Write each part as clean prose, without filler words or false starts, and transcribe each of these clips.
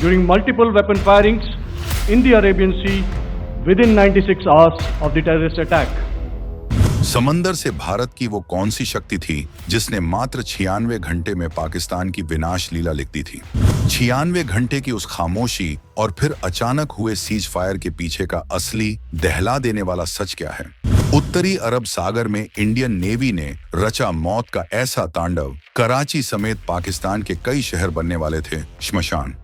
during multiple weapon firings in the Arabian Sea within 96 hours of the terrorist attack. समंदर से भारत की वो कौन सी शक्ति थी जिसने मात्र 96 घंटे में पाकिस्तान की विनाश लीला लिख दी थी। 96 घंटे की उस खामोशी और फिर अचानक हुए सीज फायर के पीछे का असली दहला देने वाला सच क्या है। उत्तरी अरब सागर में इंडियन नेवी ने रचा मौत का ऐसा तांडव, कराची समेत पाकिस्तान के कई शहर बनने वाले थे श्मशान।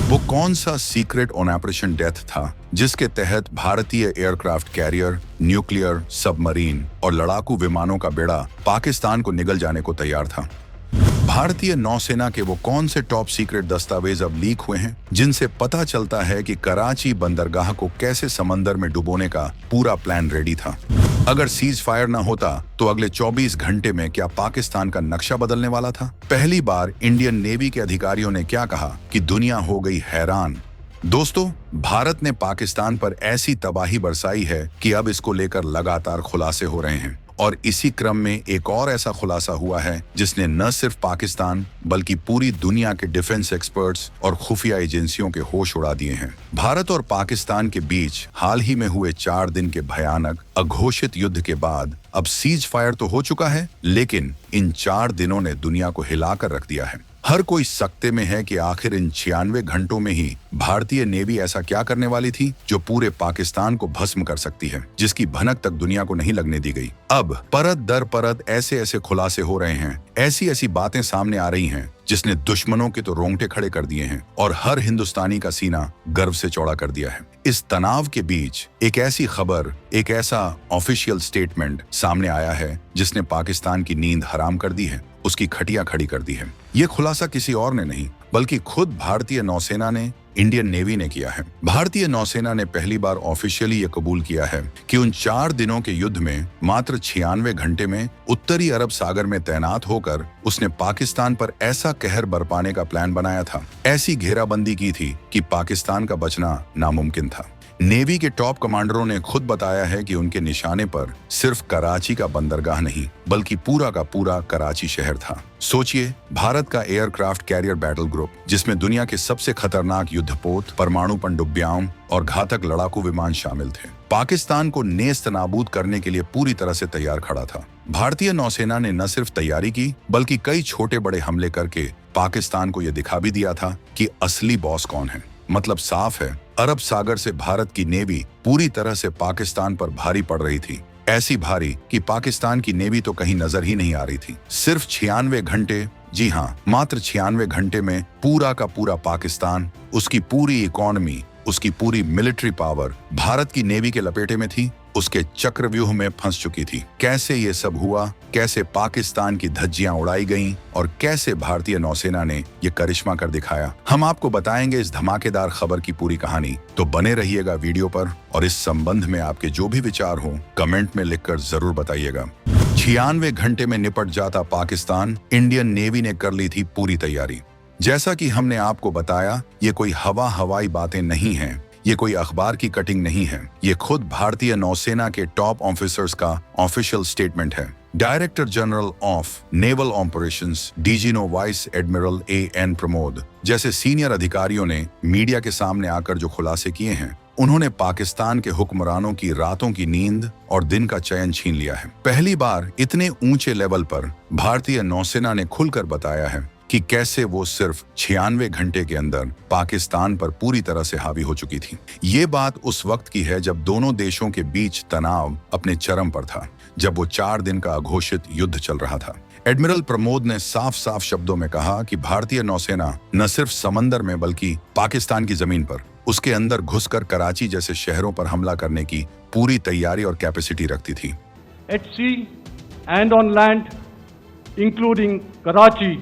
वो कौन सा सीक्रेट ऑन ऑपरेशन डेथ था जिसके तहत भारतीय एयरक्राफ्ट कैरियर, न्यूक्लियर, सबमरीन और लड़ाकू विमानों का बेड़ा पाकिस्तान को निगल जाने को तैयार था। भारतीय नौसेना के वो कौन से टॉप सीक्रेट दस्तावेज अब लीक हुए हैं जिनसे पता चलता है कि कराची बंदरगाह को कैसे समंदर में डुबोने का पूरा प्लान रेडी था। अगर सीज फायर न होता तो अगले 24 घंटे में क्या पाकिस्तान का नक्शा बदलने वाला था। पहली बार इंडियन नेवी के अधिकारियों ने क्या कहा कि दुनिया हो गई हैरान। दोस्तों, भारत ने पाकिस्तान पर ऐसी तबाही बरसाई है कि अब इसको लेकर लगातार खुलासे हो रहे हैं और इसी क्रम में एक और ऐसा खुलासा हुआ है जिसने न सिर्फ पाकिस्तान बल्कि पूरी दुनिया के डिफेंस एक्सपर्ट्स और खुफिया एजेंसियों के होश उड़ा दिए हैं। भारत और पाकिस्तान के बीच हाल ही में हुए 4 दिन के भयानक अघोषित युद्ध के बाद अब सीज फायर तो हो चुका है, लेकिन इन 4 दिनों ने दुनिया को हिलाकर रख दिया है। हर कोई सकते में है कि आखिर इन 96 घंटों में ही भारतीय नेवी ऐसा क्या करने वाली थी जो पूरे पाकिस्तान को भस्म कर सकती है, जिसकी भनक तक दुनिया को नहीं लगने दी गई। अब परत दर परत ऐसे ऐसे खुलासे हो रहे हैं, ऐसी ऐसी बातें सामने आ रही हैं जिसने दुश्मनों के तो रोंगटे खड़े कर दिए हैं और हर हिंदुस्तानी का सीना गर्व से चौड़ा कर दिया है। इस तनाव के बीच एक ऐसी खबर, एक ऐसा ऑफिशियल स्टेटमेंट सामने आया है जिसने पाकिस्तान की नींद हराम कर दी है, उसकी खटियां खड़ी कर दी है। ये खुलासा किसी और ने नहीं बल्कि खुद भारतीय नौसेना ने, इंडियन नेवी ने किया है। भारतीय नौसेना ने पहली बार ऑफिशियली ये कबूल किया है कि उन 4 दिनों के युद्ध में मात्र 96 घंटे में उत्तरी अरब सागर में तैनात होकर उसने पाकिस्तान पर ऐसा कहर बरपाने का प्लान बनाया था, ऐसी घेराबंदी की थी कि पाकिस्तान का बचना नामुमकिन था। नेवी के टॉप कमांडरों ने खुद बताया है कि उनके निशाने पर सिर्फ कराची का बंदरगाह नहीं बल्कि पूरा का पूरा कराची शहर था। सोचिए, भारत का एयरक्राफ्ट कैरियर बैटल ग्रुप, जिसमें दुनिया के सबसे खतरनाक युद्धपोत, परमाणु पनडुब्बियां और घातक लड़ाकू विमान शामिल थे, पाकिस्तान को नेस्त नाबूद करने के लिए पूरी तरह से तैयार खड़ा था। भारतीय नौसेना ने न सिर्फ तैयारी की बल्कि कई छोटे बड़े हमले करके पाकिस्तान को यह दिखा भी दिया था कि असली बॉस कौन है। मतलब साफ है, अरब सागर से भारत की नेवी पूरी तरह से पाकिस्तान पर भारी पड़ रही थी, ऐसी भारी कि पाकिस्तान की नेवी तो कहीं नजर ही नहीं आ रही थी। सिर्फ 96 घंटे, जी हाँ, मात्र 96 घंटे में पूरा का पूरा पाकिस्तान, उसकी पूरी इकोनॉमी, उसकी पूरी मिलिट्री पावर भारत की नेवी के लपेटे में थी, उसके चक्रव्यूह में फंस चुकी थी। कैसे ये सब हुआ, कैसे पाकिस्तान की धज्जियां उड़ाई गईं और कैसे भारतीय नौसेना ने ये करिश्मा कर दिखाया, हम आपको बताएंगे इस धमाकेदार खबर की पूरी कहानी। तो बने रहिएगा वीडियो पर और इस संबंध में आपके जो भी विचार हो कमेंट में लिखकर जरूर बताइएगा। 96 घंटे में निपट जाता पाकिस्तान, इंडियन नेवी ने कर ली थी पूरी तैयारी। जैसा कि हमने आपको बताया, ये कोई हवाई बातें नहीं हैं, ये कोई अखबार की कटिंग नहीं है, ये खुद भारतीय नौसेना के टॉप ऑफिसर्स का ऑफिशियल स्टेटमेंट है। Director general of naval operations DG no vice admiral AN Pramod जैसे सीनियर अधिकारियों ने मीडिया के सामने आकर जो खुलासे किए हैं, उन्होंने पाकिस्तान के हुक्मरानों की रातों की नींद और दिन का चयन छीन लिया है। पहली बार इतने ऊंचे लेवल पर भारतीय नौसेना ने खुलकर बताया है कि कैसे वो सिर्फ 96 घंटे के अंदर पाकिस्तान पर पूरी तरह से हावी हो चुकी थी। ये बात उस वक्त की है जब दोनों देशों के बीच तनाव अपने चरम पर था, जब वो 4 दिन का अघोषित युद्ध चल रहा था। एडमिरल प्रमोद ने साफ साफ शब्दों में कहा कि भारतीय नौसेना न सिर्फ समंदर में बल्कि पाकिस्तान की जमीन पर, उसके अंदर घुसकर कराची जैसे शहरों पर हमला करने की पूरी तैयारी और कैपेसिटी रखती थी। At sea and on land, including Karachi,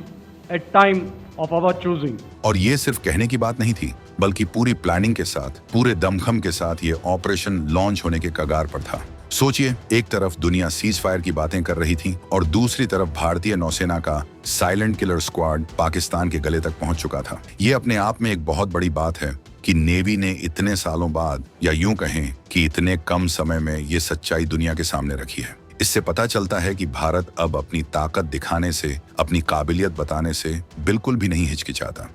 at time of our choosing. और ये सिर्फ कहने की बात नहीं थी बल्कि पूरी प्लानिंग के साथ, पूरे दमखम के साथ ये ऑपरेशन लॉन्च होने के कगार पर था। सोचिए, एक तरफ दुनिया सीज फायर की बातें कर रही थी और दूसरी तरफ भारतीय नौसेना का साइलेंट किलर स्क्वाड पाकिस्तान के गले तक पहुंच चुका था। ये अपने आप में एक बहुत बड़ी बात है कि नेवी ने इतने सालों बाद, या यूं कहें कि इतने कम समय में ये सच्चाई दुनिया के सामने रखी है। इससे पता चलता है कि भारत अब अपनी ताकत दिखाने से, अपनी काबिलियत बताने से बिल्कुल भी नहीं हिचकिचाता।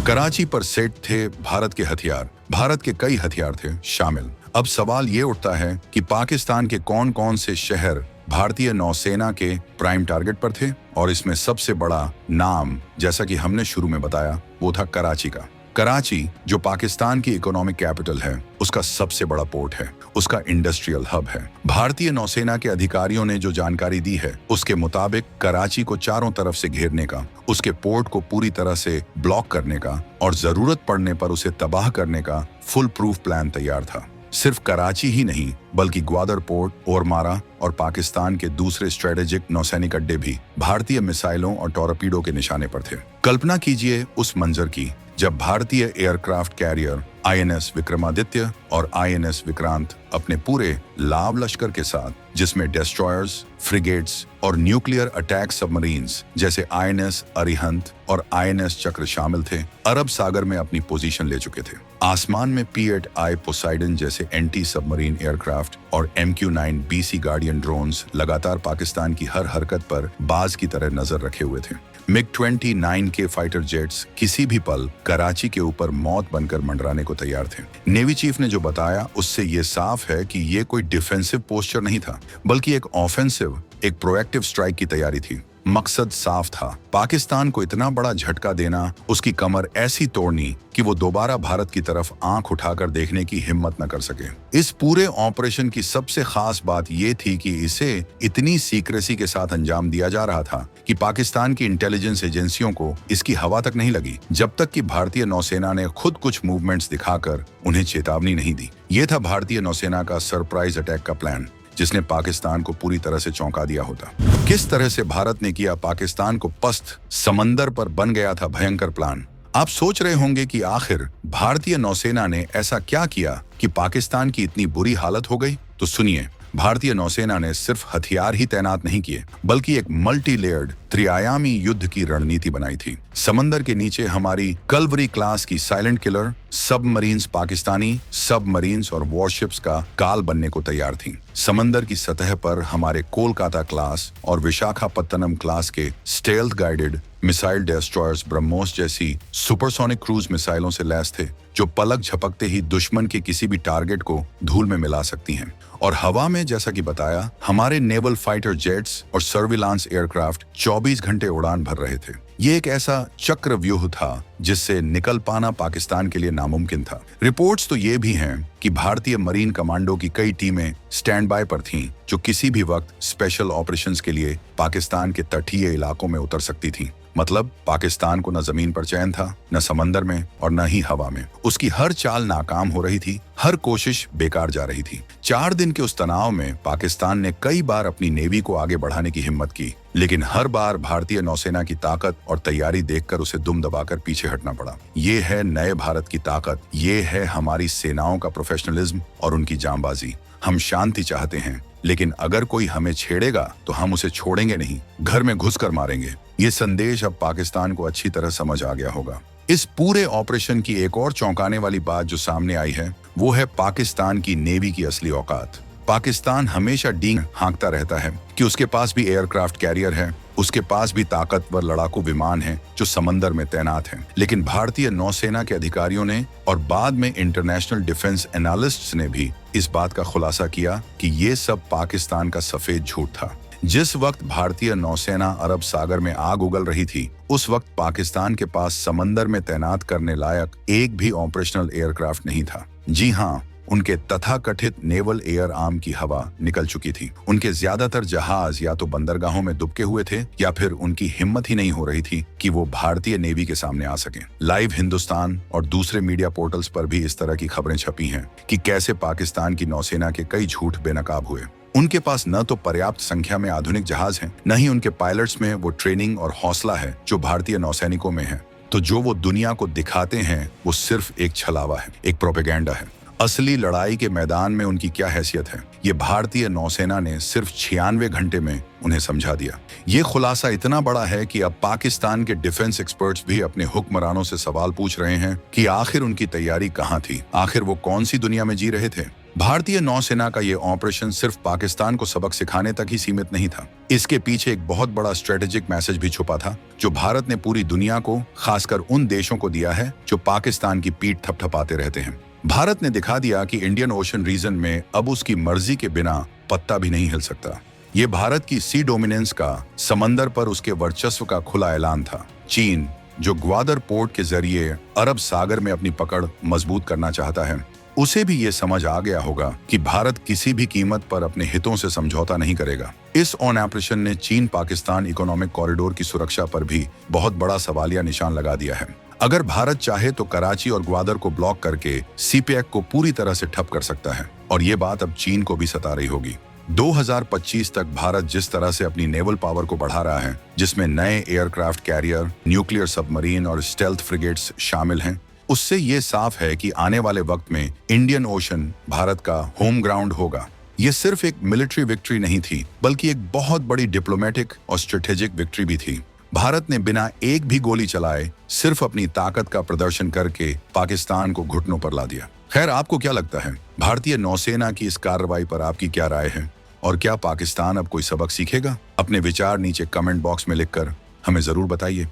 कराची पर सेट थे भारत के हथियार, भारत के कई हथियार थे शामिल। अब सवाल ये उठता है कि पाकिस्तान के कौन कौन से शहर भारतीय नौसेना के प्राइम टारगेट पर थे, और इसमें सबसे बड़ा नाम, जैसा कि हमने शुरू में बताया, वो था कराची का। कराची जो पाकिस्तान की इकोनॉमिक कैपिटल है, उसका सबसे बड़ा पोर्ट है, उसका इंडस्ट्रियल हब है। भारतीय नौसेना के अधिकारियों ने जो जानकारी दी है, उसके मुताबिक कराची को चारों तरफ से घेरने का, उसके पोर्ट को पूरी तरह से ब्लॉक करने का और जरूरत पड़ने पर उसे तबाह करने का फुल प्रूफ प्लान तैयार था। सिर्फ कराची ही नहीं, बल्कि ग्वादर पोर्ट, ओरमारा और पाकिस्तान के दूसरे स्ट्रेटेजिक नौसैनिक अड्डे भी भारतीय मिसाइलों और टॉरपीडो के निशाने पर थे। कल्पना कीजिए उस मंजर की जब भारतीय एयरक्राफ्ट कैरियर आईएनएस विक्रमादित्य और आईएनएस विक्रांत अपने पूरे लाव लश्कर के साथ, जिसमें डिस्ट्रॉयर्स, फ्रिगेट्स और न्यूक्लियर अटैक सबमरीन्स जैसे आईएनएस अरिहंत और आईएनएस चक्र शामिल थे, अरब सागर में अपनी पोजीशन ले चुके थे। आसमान में P-8I पोसाइडन जैसे एंटी सबमरीन एयरक्राफ्ट और MQ-9 BC गार्डियन ड्रोन्स लगातार पाकिस्तान की हर हरकत पर बाज की तरह नजर रखे हुए थे। MiG-29 के फाइटर जेट्स किसी भी पल कराची के ऊपर मौत बनकर मंडराने को तैयार थे। नेवी चीफ ने जो बताया, उससे ये साफ है कि ये कोई डिफेंसिव पोस्चर नहीं था, बल्कि एक ऑफेंसिव, एक प्रोएक्टिव स्ट्राइक की तैयारी थी। मकसद साफ था, पाकिस्तान को इतना बड़ा झटका देना, उसकी कमर ऐसी तोड़नी कि वो दोबारा भारत की तरफ आंख उठाकर देखने की हिम्मत न कर सके। इस पूरे ऑपरेशन की सबसे खास बात ये थी कि इसे इतनी सीक्रेसी के साथ अंजाम दिया जा रहा था कि पाकिस्तान की इंटेलिजेंस एजेंसियों को इसकी हवा तक नहीं लगी, जब तक कि भारतीय नौसेना ने खुद कुछ मूवमेंट्स दिखाकर उन्हें चेतावनी नहीं दी। ये था भारतीय नौसेना का सरप्राइज अटैक का प्लान, जिसने पाकिस्तान को पूरी तरह से चौंका दिया होता। किस तरह से भारत ने किया पाकिस्तान को पस्त समंदर पर बन गया था भयंकर प्लान। आप सोच रहे होंगे कि आखिर भारतीय नौसेना ने ऐसा क्या किया कि पाकिस्तान की इतनी बुरी हालत हो गई। तो सुनिए, भारतीय नौसेना ने सिर्फ हथियार ही तैनात नहीं किए, बल्कि एक मल्टी लेयर्ड त्रिआयामी युद्ध की रणनीति बनाई थी। समंदर के नीचे हमारी कल्वरी क्लास की silent killer submarines Pakistani submarines और वॉरशिप्स का काल बनने को तैयार थीं। समंदर की सतह पर हमारे कोलकाता क्लास और विशाखापत्तनम क्लास के stealth guided missile destroyers BrahMos जैसी सुपरसोनिक क्रूज मिसाइलों से लैस थे, जो पलक झपकते ही दुश्मन के किसी भी टारगेट को धूल में मिला सकती हैं। और हवा में, जैसा कि बताया, हमारे नेवल फाइटर जेट्स और सर्विलांस एयरक्राफ्ट 24 घंटे उड़ान भर रहे थे। ये एक ऐसा चक्रव्यूह था जिससे निकल पाना पाकिस्तान के लिए नामुमकिन था। रिपोर्ट्स तो ये भी हैं कि भारतीय मरीन कमांडो की कई टीमें स्टैंड बाय पर थीं, जो किसी भी वक्त स्पेशल ऑपरेशंस के लिए पाकिस्तान के तटीय इलाकों में उतर सकती थीं। मतलब पाकिस्तान को न जमीन पर चैन था, न समंदर में और न ही हवा में। उसकी हर चाल नाकाम हो रही थी, हर कोशिश बेकार जा रही थी। 4 दिन के उस तनाव में पाकिस्तान ने कई बार अपनी नेवी को आगे बढ़ाने की हिम्मत की, लेकिन हर बार भारतीय नौसेना की ताकत और तैयारी देखकर उसे दुम दबाकर पीछे हटना पड़ा। ये है नए भारत की ताकत, ये है हमारी सेनाओं का प्रोफेशनलिज्म और उनकी जांबाजी। हम शांति चाहते हैं, लेकिन अगर कोई हमें छेड़ेगा तो हम उसे छोड़ेंगे नहीं, घर में घुसकर मारेंगे। ये संदेश अब पाकिस्तान को अच्छी तरह समझ आ गया होगा। इस पूरे ऑपरेशन की एक और चौंकाने वाली बात जो सामने आई है, वो है पाकिस्तान की नेवी की असली औकात। पाकिस्तान हमेशा डींग हाँकता रहता है कि उसके पास भी एयरक्राफ्ट कैरियर है, उसके पास भी ताकतवर लड़ाकू विमान हैं जो समंदर में तैनात हैं। लेकिन भारतीय नौसेना के अधिकारियों ने और बाद में इंटरनेशनल डिफेंस एनालिस्ट्स ने भी इस बात का खुलासा किया कि ये सब पाकिस्तान का सफेद झूठ था। जिस वक्त भारतीय नौसेना अरब सागर में आग उगल रही थी, उस वक्त पाकिस्तान के पास समंदर में तैनात करने लायक एक भी ऑपरेशनल एयरक्राफ्ट नहीं था। जी हाँ, उनके तथाकथित नेवल एयर आर्म की हवा निकल चुकी थी। उनके ज्यादातर जहाज या तो बंदरगाहों में दुबके हुए थे, या फिर उनकी हिम्मत ही नहीं हो रही थी कि वो भारतीय नेवी के सामने आ सकें। लाइव हिंदुस्तान और दूसरे मीडिया पोर्टल्स पर भी इस तरह की खबरें छपी हैं कि कैसे पाकिस्तान की नौसेना के कई झूठ बेनकाब हुए। उनके पास न तो पर्याप्त संख्या में आधुनिक जहाज हैं, न ही उनके पायलट्स में वो ट्रेनिंग और हौसला है जो भारतीय नौसैनिकों में है। तो जो वो दुनिया को दिखाते हैं, वो सिर्फ एक छलावा है, एक प्रोपेगेंडा है। असली लड़ाई के मैदान में उनकी क्या हैसियत है, ये भारतीय नौसेना ने सिर्फ 96 घंटे में उन्हें समझा दिया। ये खुलासा इतना बड़ा है कि अब पाकिस्तान के डिफेंस एक्सपर्ट्स भी अपने हुक्मरानों से सवाल पूछ रहे हैं कि आखिर उनकी तैयारी कहाँ थी, आखिर वो कौन सी दुनिया में जी रहे थे। भारतीय नौसेना का ये ऑपरेशन सिर्फ पाकिस्तान को सबक सिखाने तक ही सीमित नहीं था। इसके पीछे एक बहुत बड़ा स्ट्रेटेजिक मैसेज भी छुपा था, जो भारत ने पूरी दुनिया को, खासकर उन देशों को दिया है जो पाकिस्तान की पीठ थपथपाते रहते हैं। भारत ने दिखा दिया कि इंडियन ओशन रीजन में अब उसकी मर्जी के बिना पत्ता भी नहीं हिल सकता। ये भारत की सी डोमिनेंस का, समंदर पर उसके वर्चस्व का खुला ऐलान था। चीन, जो ग्वादर पोर्ट के जरिए अरब सागर में अपनी पकड़ मजबूत करना चाहता है, उसे भी ये समझ आ गया होगा कि भारत किसी भी कीमत पर अपने हितों से समझौता नहीं करेगा। इस ऑन ऑपरेशन ने चीन पाकिस्तान इकोनॉमिक कॉरिडोर की सुरक्षा पर भी बहुत बड़ा सवालिया निशान लगा दिया है। अगर भारत चाहे तो कराची और ग्वादर को ब्लॉक करके सीपैक को पूरी तरह से ठप कर सकता है, और ये बात अब चीन को भी सता रही होगी। 2025 तक भारत जिस तरह से अपनी नेवल पावर को बढ़ा रहा है, जिसमें नए एयरक्राफ्ट कैरियर, न्यूक्लियर सबमरीन और स्टेल्थ फ्रिगेट्स शामिल हैं, उससे ये साफ है कि आने वाले वक्त में इंडियन ओशन भारत का होम ग्राउंड होगा। ये सिर्फ एक मिलिट्री विक्ट्री नहीं थी, बल्कि एक बहुत बड़ी डिप्लोमेटिक और स्ट्रेटेजिक विक्ट्री भी थी। भारत ने बिना एक भी गोली चलाए सिर्फ अपनी ताकत का प्रदर्शन करके पाकिस्तान को घुटनों पर ला दिया। खैर, आपको क्या लगता है? भारतीय नौसेना की इस कार्रवाई पर आपकी क्या राय है? और क्या पाकिस्तान अब कोई सबक सीखेगा? अपने विचार नीचे कमेंट बॉक्स में लिखकर हमें जरूर बताइए।